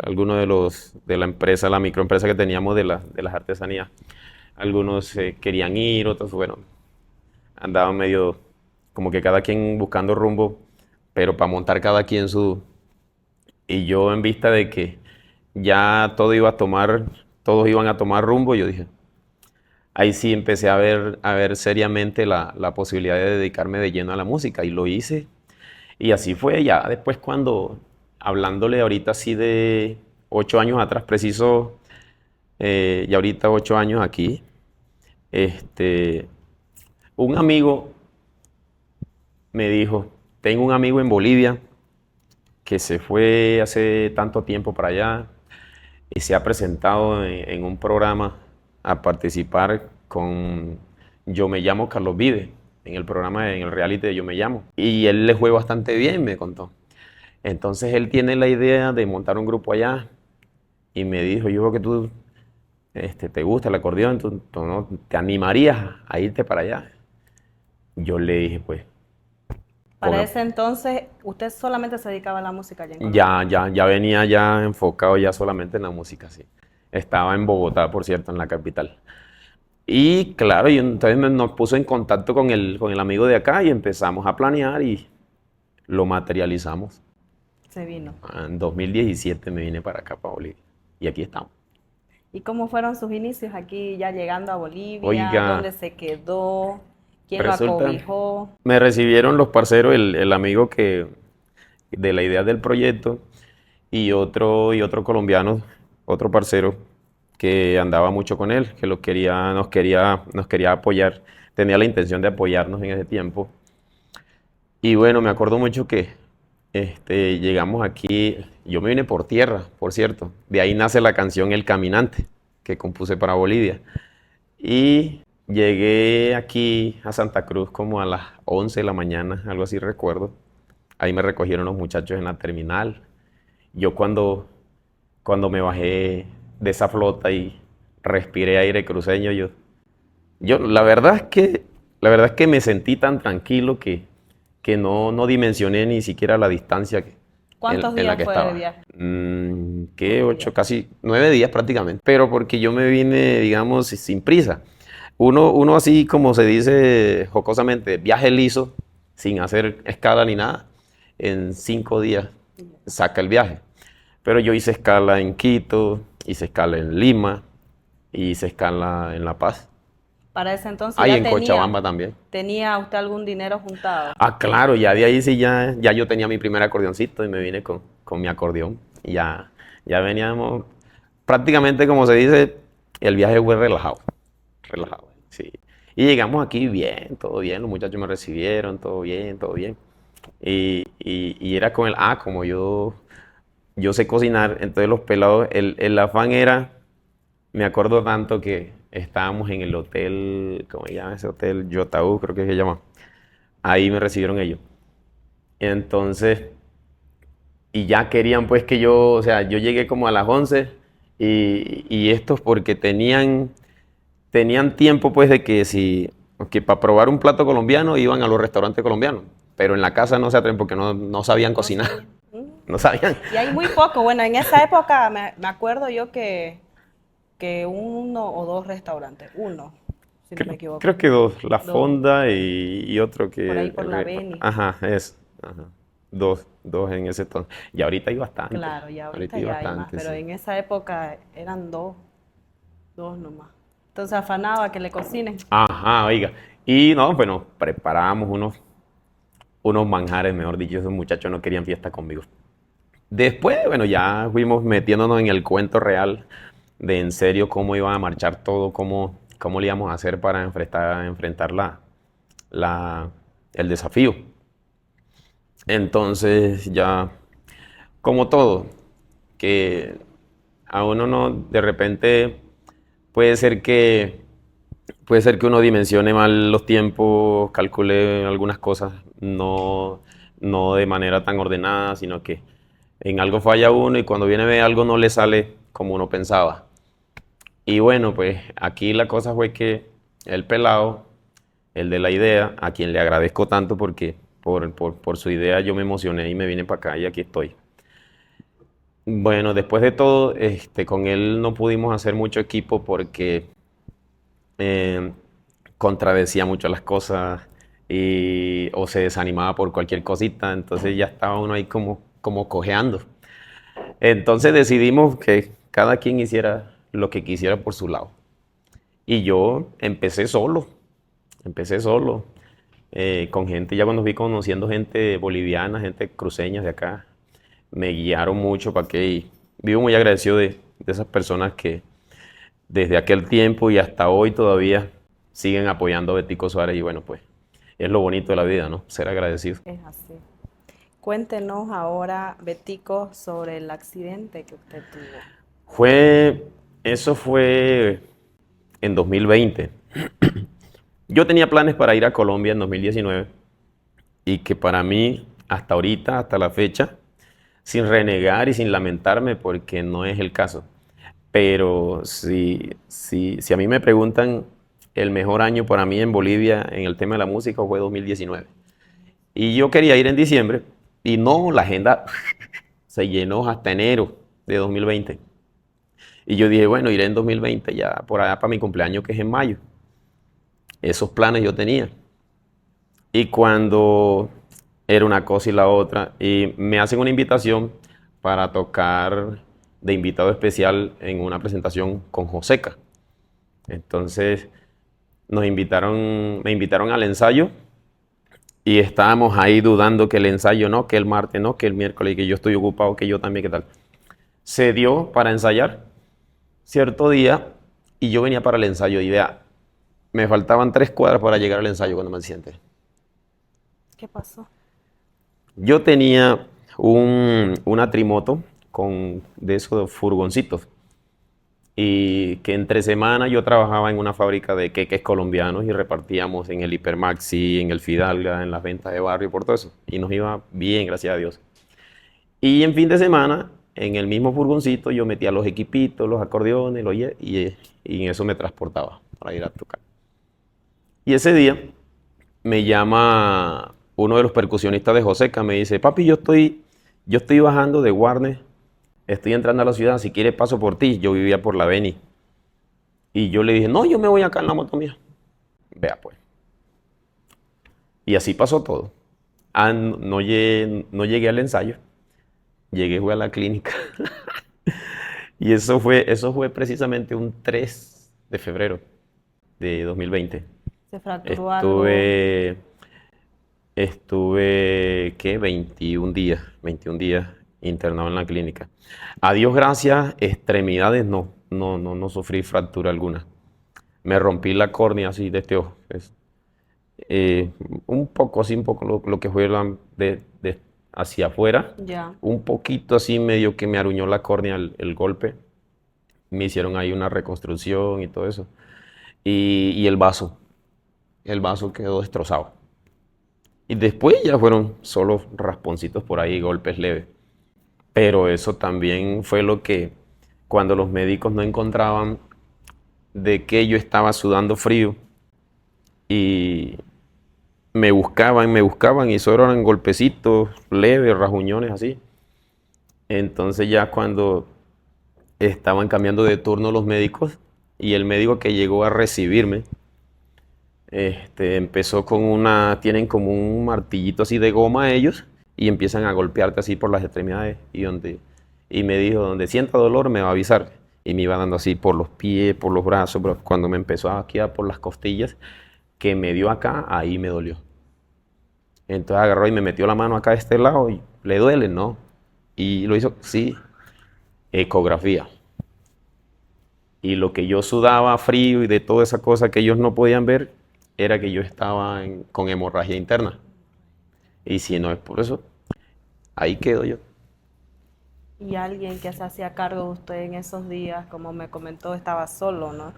algunos de la empresa, la microempresa que teníamos de las artesanías, algunos querían ir, otros, bueno, andaban medio como que cada quien buscando rumbo, pero para montar cada quien su... Y yo en vista de que ya todo iba a tomar, todos iban a tomar rumbo, yo dije, ahí sí empecé a ver seriamente la posibilidad de dedicarme de lleno a la música y lo hice. Y así fue ya después cuando, hablándole ahorita así de 8 años atrás, preciso, y ahorita 8 años aquí, este, un amigo me dijo, tengo un amigo en Bolivia que se fue hace tanto tiempo para allá y se ha presentado en un programa a participar con Yo Me Llamo Carlos Vive, en el programa, en el reality de Yo Me Llamo. Y él le fue bastante bien, me contó. Entonces él tiene la idea de montar un grupo allá y me dijo, yo veo que tú te gusta el acordeón, tú no, te animarías a irte para allá. Yo le dije, pues, Para con, ese entonces, usted solamente se dedicaba a la música allá en Colombia. ya venía ya enfocado ya solamente en la música, sí. Estaba en Bogotá, por cierto, en la capital. Y claro, y entonces nos puso en contacto con el amigo de acá y empezamos a planear y lo materializamos. Se vino. En 2017 me vine para acá, para Bolivia. Y aquí estamos. ¿Y cómo fueron sus inicios aquí ya llegando a Bolivia? Oiga, ¿Dónde se quedó? ¿Quién lo resulta, acobijó? me recibieron los parceros, el amigo que de la idea del proyecto y otro colombiano, otro parcero que andaba mucho con él, que nos quería apoyar, tenía la intención de apoyarnos en ese tiempo. Y bueno, me acuerdo mucho que llegamos aquí, yo me vine por tierra, por cierto, de ahí nace la canción El Caminante, que compuse para Bolivia. Y llegué aquí a Santa Cruz como a las 11 de la mañana, algo así recuerdo. Ahí me recogieron los muchachos en la terminal. Yo cuando me bajé de esa flota y respiré aire cruceño, yo la verdad es que me sentí tan tranquilo que no dimensioné ni siquiera la distancia ¿Cuántos en la días que fue de estaba. viaje? ¿Qué? ¿Cuántos días? 8, casi 9 días prácticamente. Pero porque yo me vine, digamos, sin prisa. Uno así como se dice jocosamente, viaje liso, sin hacer escala ni nada, en 5 días saca el viaje. Pero yo hice escala en Quito, hice escala en Lima, y hice escala en La Paz. Para ese entonces Ah, y ya en tenía, Cochabamba también. tenía usted algún dinero juntado. Ah, claro, ya de ahí sí ya yo tenía mi primer acordeoncito y me vine con mi acordeón. Y ya veníamos, prácticamente como se dice, el viaje fue relajado, relajado, sí. Y llegamos aquí bien, todo bien, los muchachos me recibieron, todo bien, todo bien. Y era con como yo sé cocinar, entonces los pelados, el afán era, me acuerdo tanto que estábamos en el hotel, ¿cómo se llama ese hotel? Yotaú, creo que se llama. Ahí me recibieron ellos. Entonces, y ya querían pues que yo, o sea, yo llegué como a las 11 y estos porque tenían tiempo pues de que si, que para probar un plato colombiano iban a los restaurantes colombianos, pero en la casa no se atreven porque no sabían No cocinar, sabía. no sabían. Y hay muy poco. Bueno, en esa época me acuerdo yo que uno o dos restaurantes. Uno, si no me equivoco. Creo que dos, La Dos. Fonda y otro Por ahí que, por la Beni. ajá, ajá, dos en ese entonces. Y ahorita hay bastante, Claro, y ahorita ahorita hay ya hay más, bastante, pero sí. en esa época eran dos nomás. Entonces afanaba que le cocinen. Ajá, oiga. Y no, bueno, preparábamos unos manjares, mejor dicho, esos muchachos no querían fiesta conmigo. Después, bueno, ya fuimos metiéndonos en el cuento real de en serio cómo iba a marchar todo, cómo le íbamos a hacer para enfrentar la, el desafío. Entonces ya, como todo, que a uno no, de repente puede ser que, puede ser que uno dimensione mal los tiempos, calcule algunas cosas, no de manera tan ordenada, sino que en algo falla uno y cuando viene a ver algo no le sale como uno pensaba. Y bueno, pues aquí la cosa fue que el pelado, el de la idea, a quien le agradezco tanto porque por su idea yo me emocioné y me vine para acá y aquí estoy. Bueno, después de todo, con él no pudimos hacer mucho equipo porque eh, contradecía mucho las cosas o se desanimaba por cualquier cosita, entonces ya estaba uno ahí como cojeando. Entonces decidimos que cada quien hiciera lo que quisiera por su lado. Y yo empecé solo, con gente, ya cuando fui conociendo gente boliviana, gente cruceña de acá, me guiaron mucho para que y vivo muy agradecido de esas personas que desde aquel tiempo y hasta hoy todavía siguen apoyando a Betico Suárez y bueno, pues es lo bonito de la vida, ¿no? Ser agradecido. Es así. Cuéntenos ahora, Betico, sobre el accidente que usted tuvo. Eso fue en 2020. Yo tenía planes para ir a Colombia en 2019 y que para mí, hasta ahorita, hasta la fecha, sin renegar y sin lamentarme, porque no es el caso. Pero si a mí me preguntan el mejor año para mí en Bolivia en el tema de la música fue 2019. Y yo quería ir en diciembre y no, la agenda se llenó hasta enero de 2020. Y yo dije, bueno, iré en 2020 ya por allá para mi cumpleaños que es en mayo. Esos planes yo tenía. Y cuando era una cosa y la otra, y me hacen una invitación para tocar de invitado especial en una presentación con Joseca. Entonces me invitaron al ensayo y estábamos ahí dudando que el ensayo no, que el martes no, que el miércoles, que yo estoy ocupado, que yo también, ¿qué tal? Se dio para ensayar cierto día y yo venía para el ensayo y vea, me faltaban 3 cuadras para llegar al ensayo cuando me accidenté. ¿Qué pasó? Yo tenía una trimoto de esos furgoncitos y que entre semana yo trabajaba en una fábrica de queques colombianos y repartíamos en el Hipermaxi, en el Fidalga, en las ventas de barrio, por todo eso. Y nos iba bien, gracias a Dios. Y en fin de semana, en el mismo furgoncito, yo metía los equipitos, los acordeones, y en eso me transportaba para ir a tocar. Y ese día me llama uno de los percusionistas de Joseca, me dice, papi, yo estoy bajando de Warner, estoy entrando a la ciudad, si quieres paso por ti. Yo vivía por la Beni. Y yo le dije, no, yo me voy acá en la moto mía. Vea pues. Y así pasó todo. No llegué al ensayo, llegué fue a la clínica. Y eso fue precisamente un 3 de febrero de 2020. ¿Se fracturó algo? ¿Qué? 21 días internado en la clínica. A Dios gracias, extremidades no sufrí fractura alguna. Me rompí la córnea así de este ojo. Un poco así, un poco lo que fue hacia afuera. Ya. Un poquito así medio que me aruñó la córnea el golpe. Me hicieron ahí una reconstrucción y todo eso. Y el vaso quedó destrozado. Y después ya fueron solo rasponcitos por ahí, golpes leves. Pero eso también fue lo que, cuando los médicos no encontraban de qué yo estaba sudando frío y me buscaban y solo eran golpecitos leves, rajuñones así. Entonces ya cuando estaban cambiando de turno los médicos y el médico que llegó a recibirme, empezó tienen como un martillito así de goma ellos y empiezan a golpearte así por las extremidades y me dijo, donde sienta dolor me va a avisar. Y me iba dando así por los pies, por los brazos, pero cuando me empezó aquí a por las costillas, que me dio acá, ahí me dolió. Entonces agarró y me metió la mano acá de este lado y le duele, ¿no? Y lo hizo, sí, ecografía. Y lo que yo sudaba frío y de toda esa cosa que ellos no podían ver, era que yo estaba con hemorragia interna. Y si no es por eso, ahí quedo yo. Y alguien que se hacía cargo de usted en esos días, como me comentó, estaba solo, ¿no?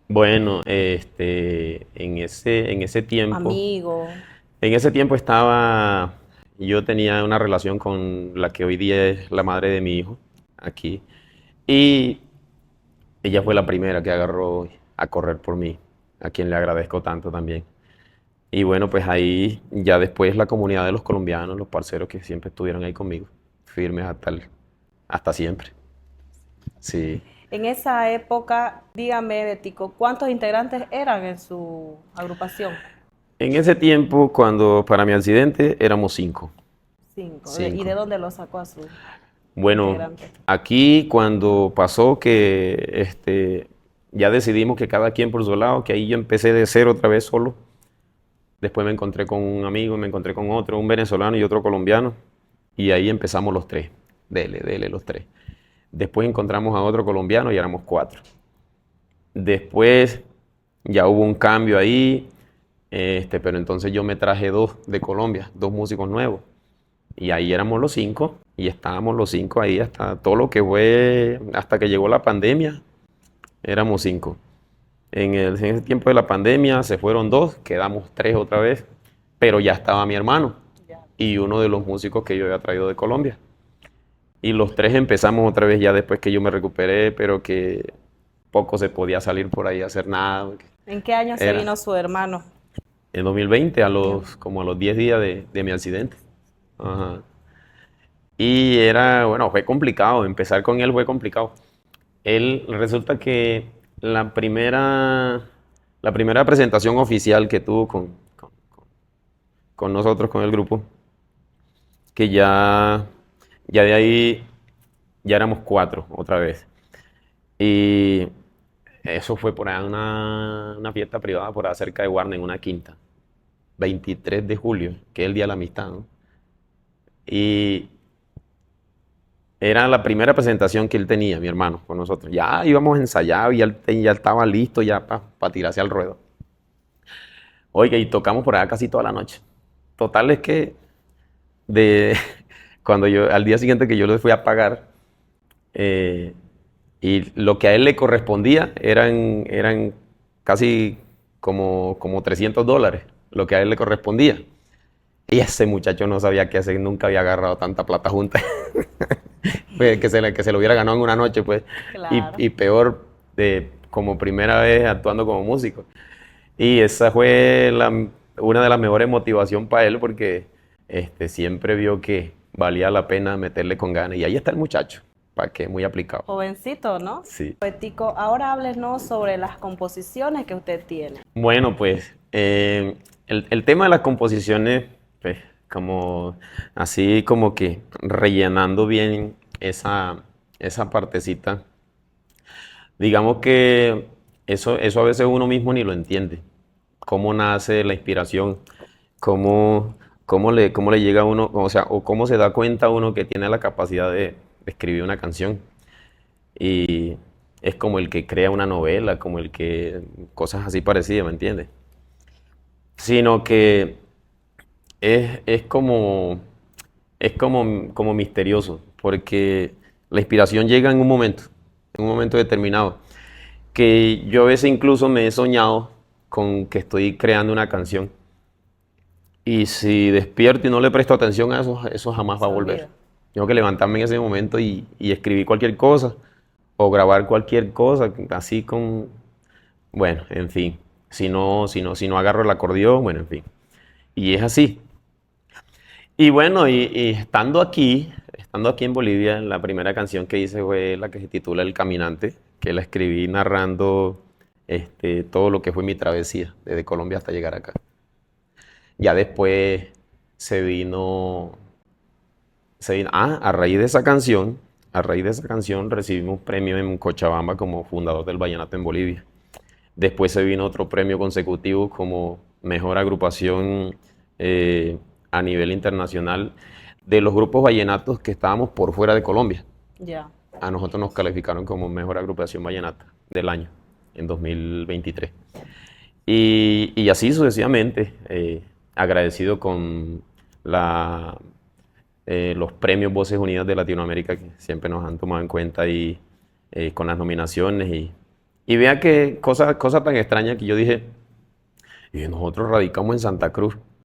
Bueno, en ese tiempo, Amigo. yo tenía una relación con la que hoy día es la madre de mi hijo, aquí. Y ella fue la primera que agarró a correr por mí, a quien le agradezco tanto también. Y bueno, pues ahí ya después la comunidad de los colombianos, los parceros que siempre estuvieron ahí conmigo, firmes hasta siempre. Sí. En esa época, dígame, Betico, ¿cuántos integrantes eran en su agrupación? En ese tiempo, cuando para mi accidente, éramos 5. Cinco. ¿Y de 5. dónde lo sacó a su Bueno, integrante? aquí cuando pasó que ya decidimos que cada quien por su lado, que ahí yo empecé de cero otra vez solo. Después me encontré con un amigo, me encontré con otro, un venezolano y otro colombiano. Y ahí empezamos los tres. Dele, los tres. Después encontramos a otro colombiano y éramos 4. Después ya hubo un cambio ahí, pero entonces yo me traje 2 de Colombia, 2 músicos nuevos. Y ahí éramos los 5 y estábamos los 5 ahí hasta todo lo que fue, hasta que llegó la pandemia, éramos 5. En ese tiempo de la pandemia se fueron 2, quedamos 3 otra vez, pero ya estaba mi hermano Ya. y uno de los músicos que yo había traído de Colombia. Y los 3 empezamos otra vez ya después que yo me recuperé, pero que poco se podía salir por ahí a hacer nada. ¿En qué año se Era vino su hermano? en 2020, como a los 10 días de mi accidente. Ajá. Y bueno, fue complicado, empezar con él fue complicado. Él, resulta que la primera presentación oficial que tuvo con nosotros, con el grupo, que ya de ahí ya éramos 4 otra vez. Y eso fue por ahí una fiesta privada por ahí cerca de Guarne, en una quinta. 23 de julio, que es el Día de la Amistad, ¿no? Y era la primera presentación que él tenía, mi hermano, con nosotros. Ya íbamos ensayado y ya estaba listo ya para tirarse al ruedo. Oiga, y tocamos por allá casi toda la noche. Total es que de, al día siguiente que yo le fui a pagar, eh, y lo que a él le correspondía eran casi como $300, lo que a él le correspondía. Y ese muchacho no sabía qué hacer, nunca había agarrado tanta plata junta. Pues, que se lo hubiera ganado en una noche, pues. Claro. Y peor, como primera vez actuando como músico. Y esa fue una de las mejores motivaciones para él, porque siempre vio que valía la pena meterle con ganas. Y ahí está el muchacho, para que muy aplicado. Jovencito, ¿no? Sí. Betico, ahora háblenos sobre las composiciones que usted tiene. Bueno, pues el tema de las composiciones, pues como así como que rellenando bien esa partecita, digamos que eso a veces uno mismo ni lo entiende. Cómo nace la inspiración, cómo, cómo le llega a uno, o sea, o cómo se da cuenta uno que tiene la capacidad de escribir una canción. Y es como el que crea una novela, como el que cosas así parecidas, ¿me entiendes? Sino que es como misterioso, porque la inspiración llega en un momento determinado, que yo a veces incluso me he soñado con que estoy creando una canción, y si despierto y no le presto atención a eso jamás va Se a volver. olvida. Tengo que levantarme en ese momento y escribir cualquier cosa, o grabar cualquier cosa, así bueno, en fin, si no agarro el acordeón, bueno, en fin. Y es así. Y bueno, y estando aquí en Bolivia, la primera canción que hice fue la que se titula El Caminante, que la escribí narrando todo lo que fue mi travesía desde Colombia hasta llegar acá. Ya después se vino, a raíz de esa canción recibimos un premio en Cochabamba como fundador del vallenato en Bolivia. Después se vino otro premio consecutivo como mejor agrupación a nivel internacional de los grupos vallenatos que estábamos por fuera de Colombia. Ya. A nosotros nos calificaron como mejor agrupación vallenata del año, en 2023. Y así sucesivamente, agradecido con los premios Voces Unidas de Latinoamérica, que siempre nos han tomado en cuenta, y con las nominaciones. Y vea que cosa tan extraña que yo dije, y nosotros radicamos en Santa Cruz,